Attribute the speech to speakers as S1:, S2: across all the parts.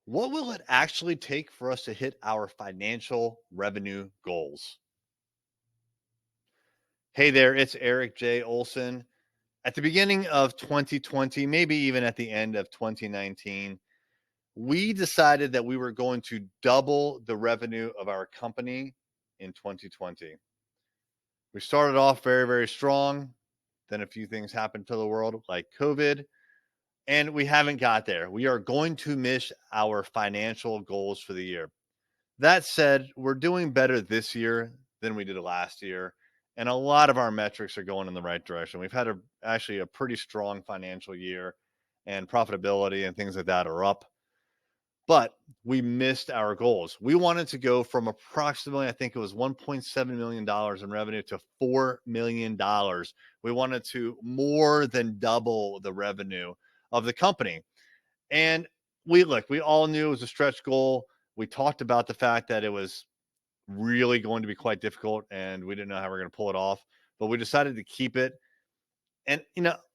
S1: What will it actually take for us to hit our financial revenue goals? Hey there, it's Erik J. Olson. At the beginning of 2020, maybe even at the end of 2019, we decided that we were going to double the revenue of our company in 2020. We started off very, very strong. Then a few things happened to the world, like COVID, and we haven't got there. We are going to miss our financial goals for the year. That said, we're doing better this year than we did last year, and a lot of our metrics are going in the right direction. We've had actually a pretty strong financial year, and profitability and things like that are up. But we missed our goals. We wanted to go from approximately, I think it was $1.7 million in revenue to $4 million. We wanted to more than double the revenue of the company. And we all knew it was a stretch goal. We talked about the fact that it was really going to be quite difficult and we didn't know how we were going to pull it off, but we decided to keep it. And,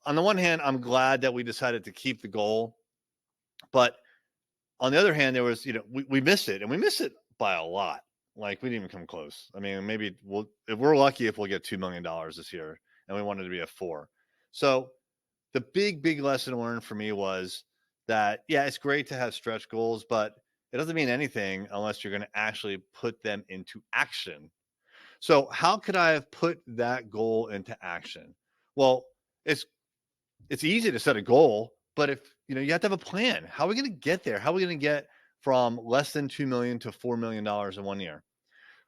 S1: on the one hand, I'm glad that we decided to keep the goal. But on the other hand, there was, we missed it, and we missed it by a lot. Like, we didn't even come close. I mean, maybe if we're lucky, if we'll get $2 million this year, and we wanted to be at 4. So the big lesson learned for me was that, yeah, it's great to have stretch goals, but it doesn't mean anything unless you're going to actually put them into action. So how could I have put that goal into action? Well, it's easy to set a goal, but if you have to have a plan. How are we going to get there? How are we going to get from less than 2 million to $4 million in 1 year?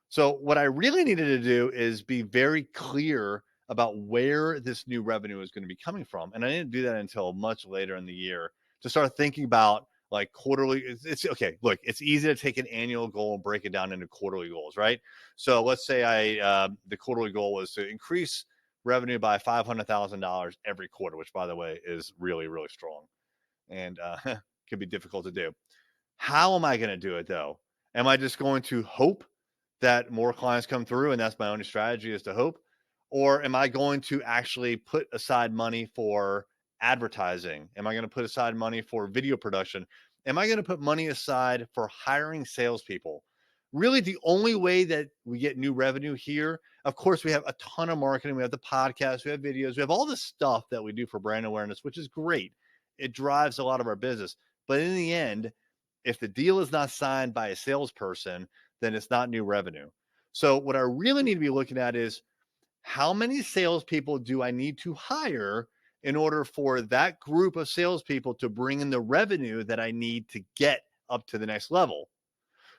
S1: So what I really needed to do is be very clear about where this new revenue is going to be coming from. And I didn't do that until much later in the year to start thinking about like quarterly. It's okay. Look, it's easy to take an annual goal and break it down into quarterly goals, right? So let's say the quarterly goal was to increase revenue by $500,000 every quarter, which by the way is really, really strong and could be difficult to do. How am I going to do it though? Am I just going to hope that more clients come through and that's my only strategy is to hope? Or am I going to actually put aside money for advertising? Am I going to put aside money for video production? Am I going to put money aside for hiring salespeople? Really, the only way that we get new revenue here, of course, we have a ton of marketing. We have the podcast, we have videos, we have all this stuff that we do for brand awareness, which is great. It drives a lot of our business. But in the end, if the deal is not signed by a salesperson, then it's not new revenue. So what I really need to be looking at is how many salespeople do I need to hire in order for that group of salespeople to bring in the revenue that I need to get up to the next level?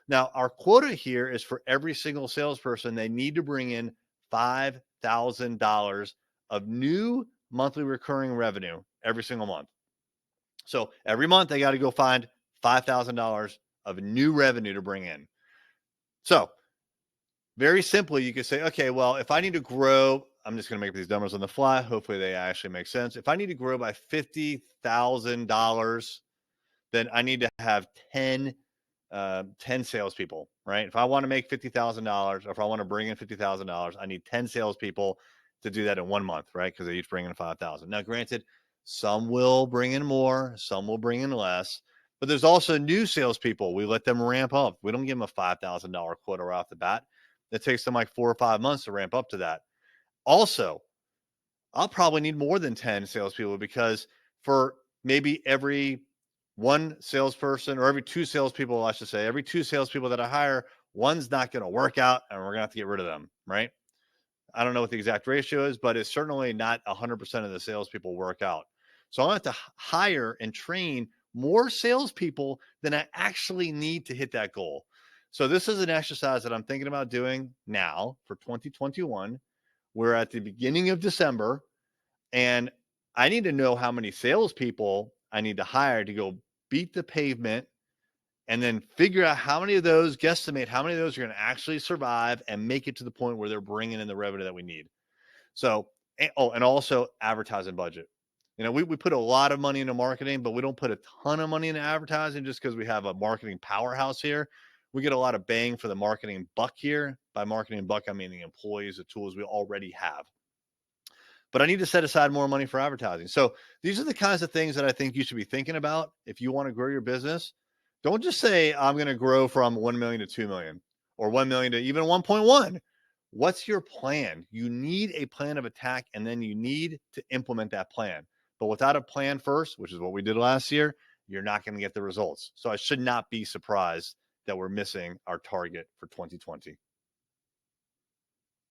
S1: Now, our quota here is for every single salesperson, they need to bring in $5,000 of new monthly recurring revenue every single month. So every month they got to go find $5,000 of new revenue to bring in. So very simply, you could say, okay, well, if I need to grow, I'm just going to make these numbers on the fly. Hopefully they actually make sense. If I need to grow by $50,000, then I need to have 10 salespeople, right? If I want to make $50,000 or if I want to bring in $50,000, I need 10 salespeople to do that in 1 month, right? Because they each bring in 5,000. Now, granted, some will bring in more, some will bring in less, but there's also new salespeople. We let them ramp up. We don't give them a $5,000 quota right off the bat. It takes them like 4 or 5 months to ramp up to that. Also, I'll probably need more than 10 salespeople because for maybe every one salesperson or every 2 salespeople, I should say, every 2 salespeople that I hire, one's not going to work out and we're going to have to get rid of them, right? I don't know what the exact ratio is, but it's certainly not 100% of the salespeople work out. So I'll have to hire and train more salespeople than I actually need to hit that goal. So this is an exercise that I'm thinking about doing now for 2021. We're at the beginning of December, and I need to know how many salespeople I need to hire to go beat the pavement and then figure out how many of those, guesstimate how many of those are going to actually survive and make it to the point where they're bringing in the revenue that we need. So, and also advertising budget. We put a lot of money into marketing, but we don't put a ton of money into advertising just because we have a marketing powerhouse here. We get a lot of bang for the marketing buck here. By marketing buck, I mean the employees, the tools we already have. But I need to set aside more money for advertising. So these are the kinds of things that I think you should be thinking about if you want to grow your business. Don't just say, I'm going to grow from 1 million to 2 million or 1 million to even 1.1. What's your plan? You need a plan of attack, and then you need to implement that plan. But without a plan first, which is what we did last year, you're not going to get the results. So I should not be surprised that we're missing our target for 2020.